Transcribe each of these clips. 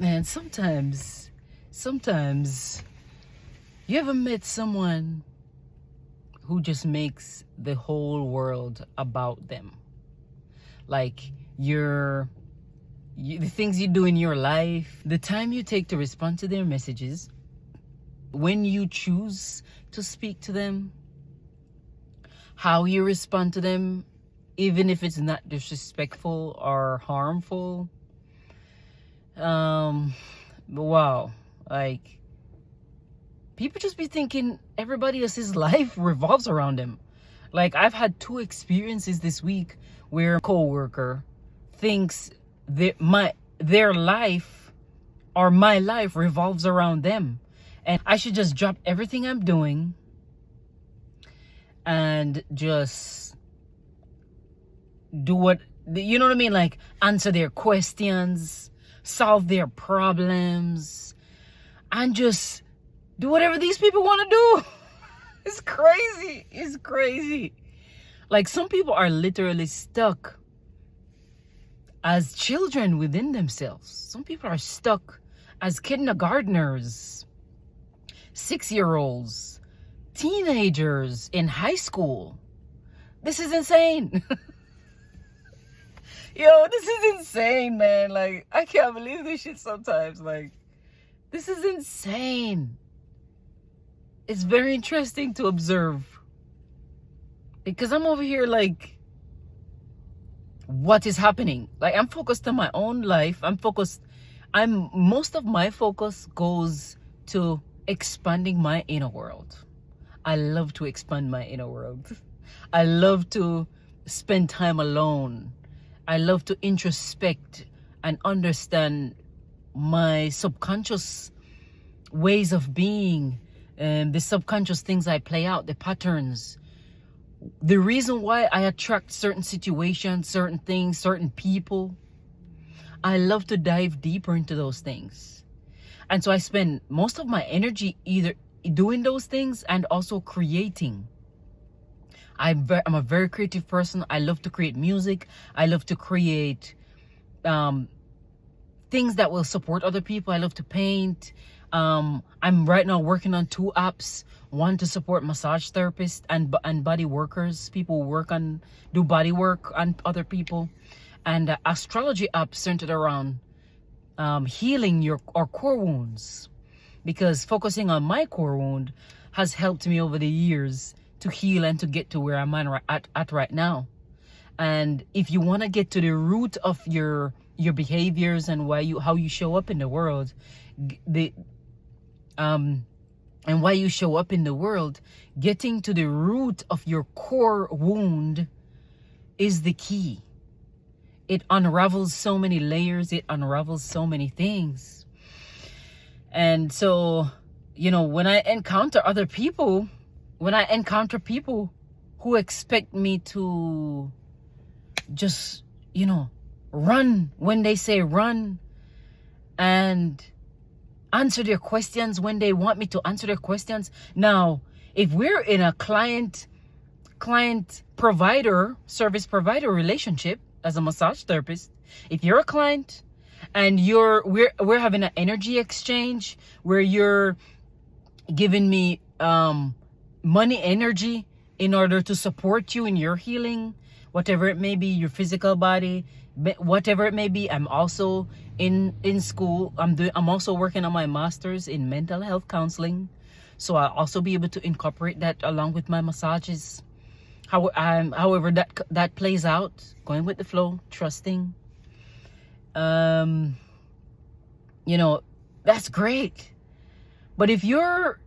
Man, sometimes you ever met someone who just makes the whole world about them? Like the things you do in your life, the time you take to respond to their messages, when you choose to speak to them, how you respond to them, even if it's not disrespectful or harmful. Wow, like people just be thinking everybody else's life revolves around them. Like I've had 2 experiences this week where a coworker thinks that their life or my life revolves around them, and I should just drop everything I'm doing and just do what, you know what I mean? Like answer their questions, solve their problems, and just do whatever these people want to do. It's crazy. It's crazy. Like some people are literally stuck as children within themselves. Some people are stuck as kindergartners, 6-year-olds, teenagers in high school. This is insane. Yo, this is insane, man. Like, I can't believe this shit sometimes. Like, this is insane. It's very interesting to observe. Because I'm over here like, what is happening? Like, I'm focused on my own life. Most of my focus goes to expanding my inner world. I love to expand my inner world. I love to spend time alone. I love to introspect and understand my subconscious ways of being, and the subconscious things I play out, the patterns. The reason why I attract certain situations, certain things, certain people. I love to dive deeper into those things. And so I spend most of my energy either doing those things and also creating. I'm a very creative person. I love to create music. I love to create things that will support other people. I love to paint. I'm right now working on 2 apps. One to support massage therapists and body workers, people who do body work on other people, and astrology app centered around healing your core wounds, because focusing on my core wound has helped me over the years to heal and to get to where I'm at right now. And if you want to get to the root of your behaviors and how you show up in the world, and why you show up in the world, getting to the root of your core wound is the key. It unravels so many layers. It unravels so many things. And so, when I encounter people who expect me to just, run when they say run, and answer their questions when they want me to answer their questions. Now, if we're in a client provider, service provider relationship as a massage therapist, if you're a client and we're having an energy exchange where you're giving me money, energy in order to support you in your healing, whatever it may be, your physical body, whatever it may be. I'm also in school. I'm also working on my master's in mental health counseling, so I'll also be able to incorporate that along with my massages. However that plays out, going with the flow, trusting. That's great. But if you're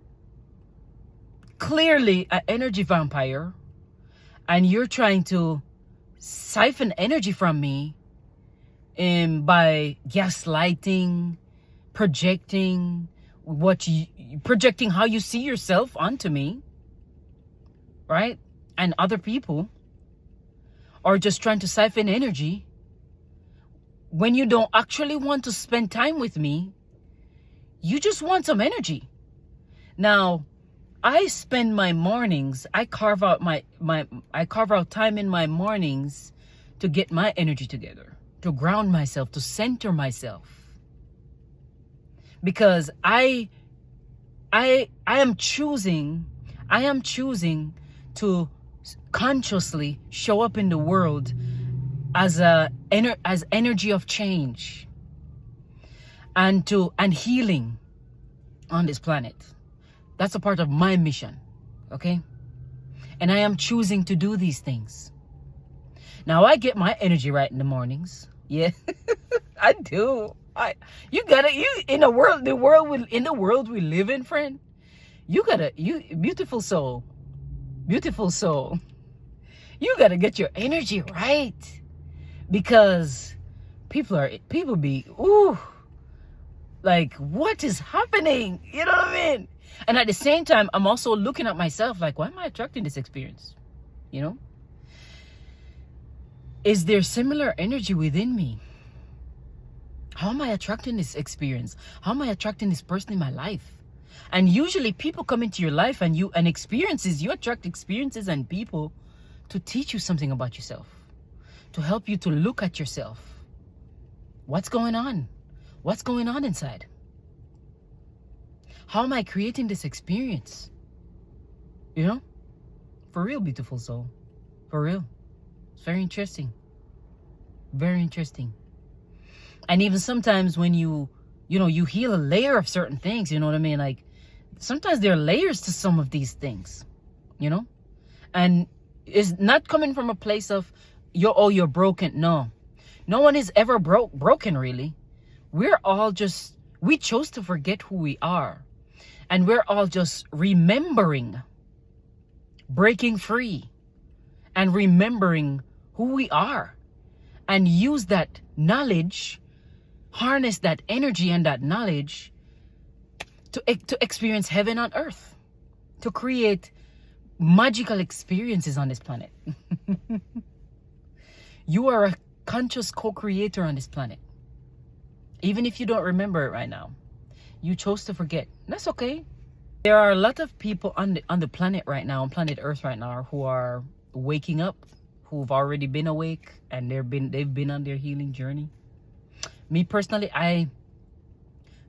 clearly an energy vampire and you're trying to siphon energy from me by gaslighting, projecting how you see yourself onto me, right? And other people, or just trying to siphon energy when you don't actually want to spend time with me, you just want some energy. Now, I spend my mornings, I carve out time in my mornings to get my energy together, to ground myself, to center myself. because I am choosing to consciously show up in the world as as energy of change and healing on this planet. That's a part of my mission, okay? And I am choosing to do these things. Now I get my energy right in the mornings. Yeah, I do. You in the world we live in, friend. You beautiful soul, you gotta get your energy right, because people be like, what is happening? You know what I mean? And at the same time, I'm also looking at myself like, why am I attracting this experience? You know, is there similar energy within me? How am I attracting this experience? How am I attracting this person in my life? And usually people come into your life and you attract experiences and people to teach you something about yourself, to help you to look at yourself. What's going on? What's going on inside? How am I creating this experience? You know? For real, beautiful soul. For real. It's very interesting. Very interesting. And even sometimes when you heal a layer of certain things, you know what I mean? Like, sometimes there are layers to some of these things, you know? And it's not coming from a place of, you're broken. No. No one is ever broken, really. We chose to forget who we are. And we're all just remembering, breaking free, and remembering who we are. And use that knowledge, harness that energy and that knowledge to experience heaven on earth, to create magical experiences on this planet. You are a conscious co-creator on this planet. Even if you don't remember it right now, you chose to forget. That's okay. There are a lot of people on the planet right now, on planet Earth right now, who are waking up, who've already been awake, and they've been on their healing journey. Me personally,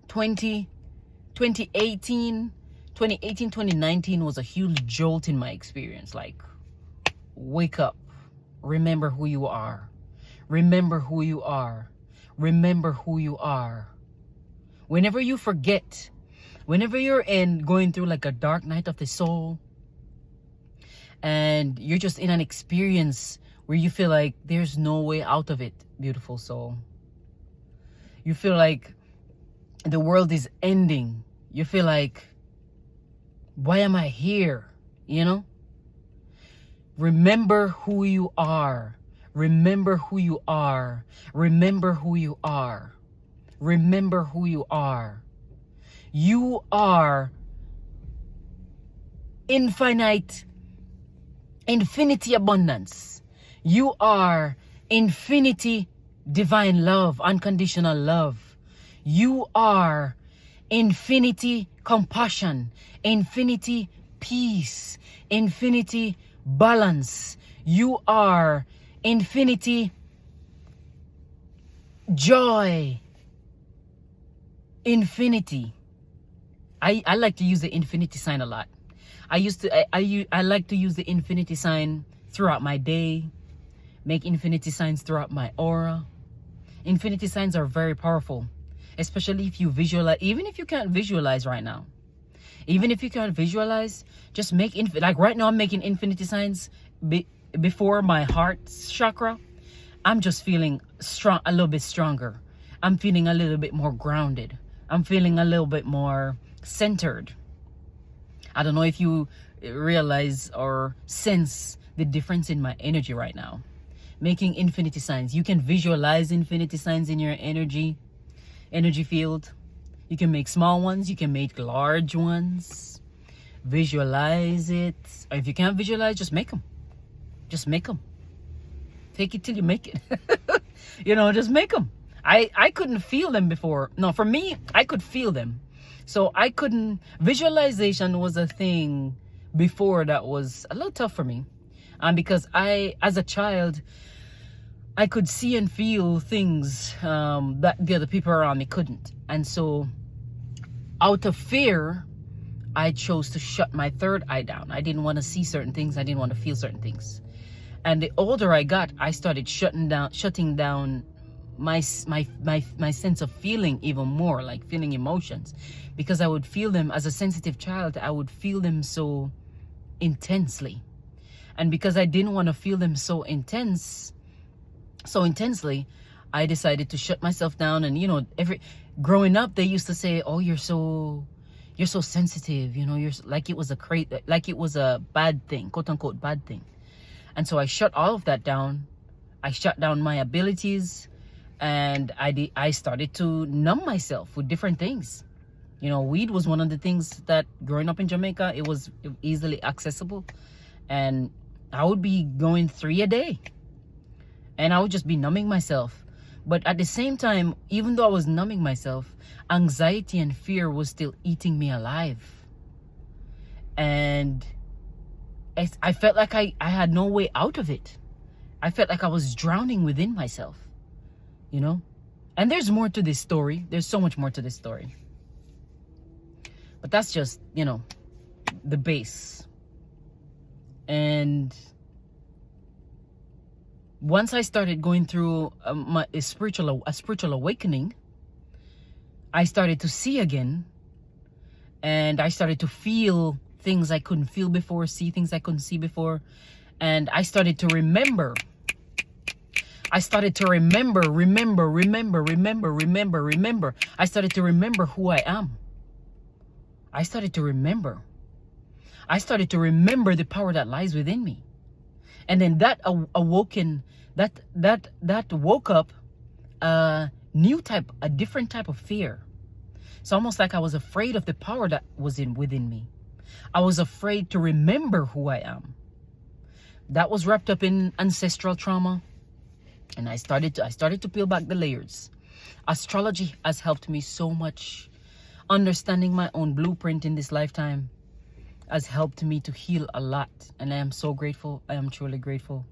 2018, 2019 was a huge jolt in my experience. Like, wake up, remember who you are, remember who you are, remember who you are. Whenever you forget, whenever you're going through like a dark night of the soul, and you're just in an experience where you feel like there's no way out of it, beautiful soul. You feel like the world is ending. You feel like, why am I here? You know? Remember who you are. Remember who you are. Remember who you are. Remember who you are. You are infinity abundance. You are infinity divine love, unconditional love. You are infinity compassion, infinity peace, infinity balance. You are infinity joy, infinity. I like to use the infinity sign a lot. I like to use the infinity sign throughout my day, make infinity signs throughout my aura. Infinity signs are very powerful, especially if you visualize. Even if you can't visualize right now, even if you can't visualize, just make like right now I'm making infinity signs before my heart chakra. I'm just feeling strong, a little bit stronger. I'm feeling a little bit more grounded. I'm feeling a little bit more centered. I don't know if you realize or sense the difference in my energy right now. Making infinity signs. You can visualize infinity signs in your energy field. You can make small ones. You can make large ones. Visualize it. Or if you can't visualize, just make them. Just make them. Take it till you make it. You know, just make them. I couldn't feel them before. No, for me, I could feel them. So I couldn't. Visualization was a thing before that was a little tough for me. Because as a child, I could see and feel things that the other people around me couldn't. And so out of fear, I chose to shut my third eye down. I didn't want to see certain things. I didn't want to feel certain things. And the older I got, I started shutting down my sense of feeling even more, like feeling emotions, because I would feel them as a sensitive child. I would feel them so intensely, and because I didn't want to feel them so intensely, I decided to shut myself down. And growing up, they used to say, "Oh, you're so sensitive," you're like it was a bad thing, quote unquote bad thing. And so I shut all of that down. I shut down my abilities, and I started to numb myself with different things. Weed was one of the things that, growing up in Jamaica, it was easily accessible, and I would be going 3 a day, and I would just be numbing myself. But at the same time, even though I was numbing myself, anxiety and fear was still eating me alive. And I felt like I had no way out of it. I felt like I was drowning within myself, And there's more to this story. There's so much more to this story. But that's just, the base. And once I started going through a spiritual awakening, I started to see again, and I started to feel things I couldn't feel before, see things I couldn't see before, and I started to remember. I started to remember. I started to remember who I am. I started to remember. I started to remember the power that lies within me. And then that woke up a different type of fear. It's almost like I was afraid of the power that was within me. I was afraid to remember who I am. That was wrapped up in ancestral trauma. And I started to peel back the layers. Astrology has helped me so much. Understanding my own blueprint in this lifetime has helped me to heal a lot. And I am so grateful. I am truly grateful.